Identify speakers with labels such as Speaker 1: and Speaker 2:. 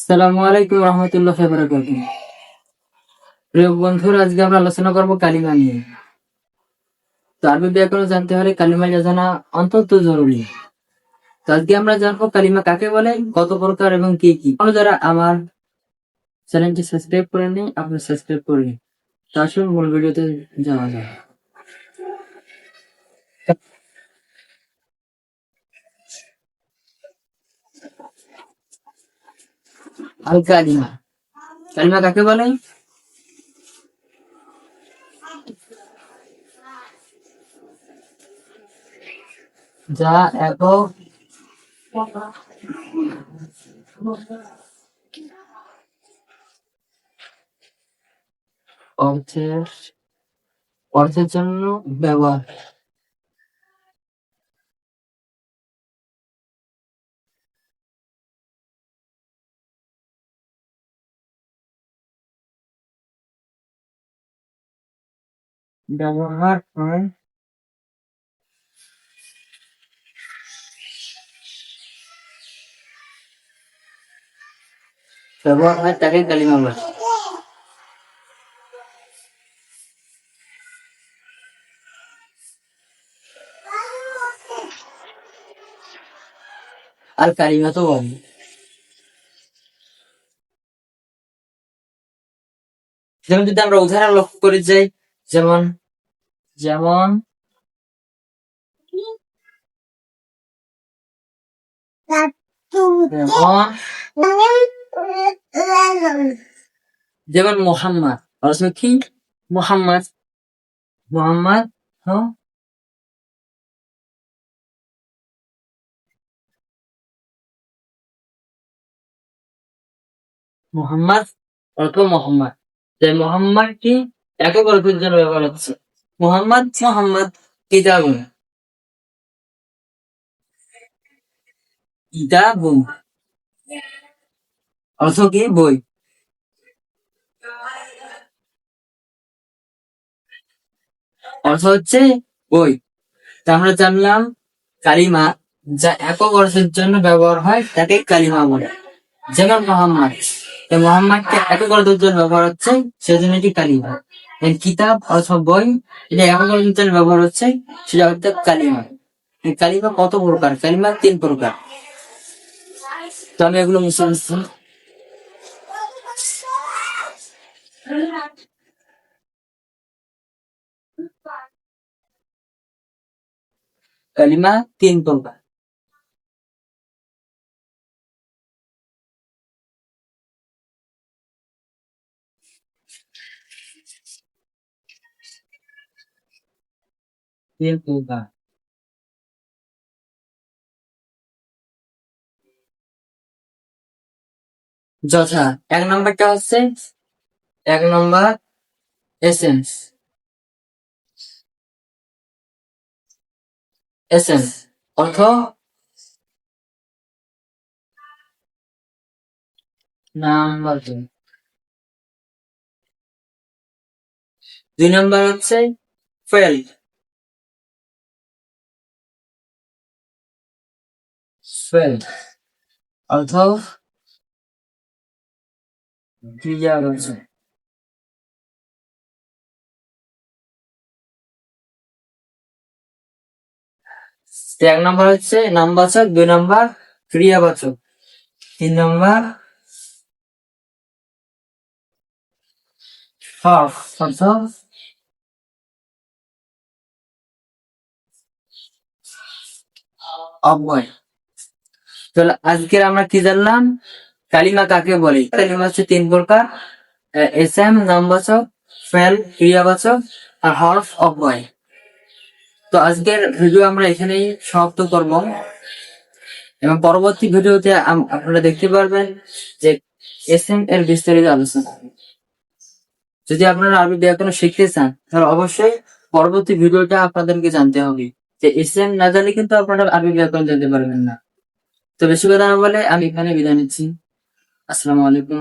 Speaker 1: আসসালামু আলাইকুম রহমতুল্লাহি ওয়া বারাকাতুহু। প্রিয় বন্ধুরা, আজকে আমরা আলোচনা করব কালিমা নিয়ে। তো আরবি ব্যাকরণ জানতে হলে কালিমা জানা অত্যন্ত জরুরি। তো আজকে আমরা জানবো কালিমা কাকে বলে, কত প্রকার এবং কি কি। আপনারা যারা আমার চ্যানেলটি সাবস্ক্রাইব করেননি, আপনারা সাবস্ক্রাইব করে নিন। তো আসুন মূল ভিডিওতে যাওয়া যাক। আল কালিমা, কালিমা কাকে বলে? যা একক অর্থের অর্থের জন্য ব্যবহার। ব্যবহার হয় তাকে কালিমা বলে। আর কালিমা তো বলে। যেমন যদি আমরা উদাহরণ লক্ষ্য করে যাই, যেমন যেমন যেমন মোহাম্মদ, অর্থ কি? মোহাম্মদ, মোহাম্মদ, হ্যাঁ, মোহাম্মদ অর্থ মোহাম্মদ। তাই মোহাম্মদ কি একক অর্থের জন্য ব্যবহার হচ্ছে। মোহাম্মদ মোহাম্মদ কিতাবুন, কিতাবুন অর্থ কি? বই। অর্থ হচ্ছে বই। তা আমরা জানলাম কালিমা যা একক অর্থের জন্য ব্যবহার হয় তাকে কালিমা বলে। যেমন মোহাম্মদ, এই মোহাম্মদকে একক অর্থের জন্য ব্যবহার হচ্ছে, সেজন্য এটি কালিমা। কিতাব অথবা বই, এটা একক অর্থের জন্য ব্যবহার হচ্ছে, সেটা হচ্ছে কালিমা। এই কালিমা কত প্রকার? কালিমা 3 প্রকার। তো আমি এগুলো মুছে নিচ্ছি। কালিমা 3 প্রকার। তিন প্রকার যথা, 1 নম্বরটা হচ্ছে, 1 নম্বর এসেন্স। এসেন্স অর্থ নাম্বার। 2 নম্বর হচ্ছে ফেল। ফেল অর্থ ক্রিয়া রয়েছে। 1 নম্বর হচ্ছে নামবাচক, 2 নম্বর ক্রিয়াবাচক, 3 নম্বর হার্ফ অর্থ অব্যয়। তাহলে আজকের আমরা কি জানলাম? কালিমা কাকে বলে। কালিমা হচ্ছে 3 প্রকার: এসএম নামবাচক, ফেল ক্রিয়াবাচক, আর হরফ অব্যয়। তো আজকের ভিডিও আমরা এখানেই সমাপ্ত করব, এবং পরবর্তী ভিডিওতে আপনারা দেখতে পারবেন যে এসএম এর বিস্তারিত আলোচনা। যদি আপনারা আরবি ব্যাকরণ শিখতে চান, তাহলে অবশ্যই পরবর্তী ভিডিওটা আপনাদেরকে জানতে হবে। যে এসএম না জানলে কিন্তু আপনারা আরবি ব্যাকরণ জানতে পারবেন না। তো বেশি কথা না বলে আমি এখানে বিদায় নিচ্ছি। আসসালামু আলাইকুম।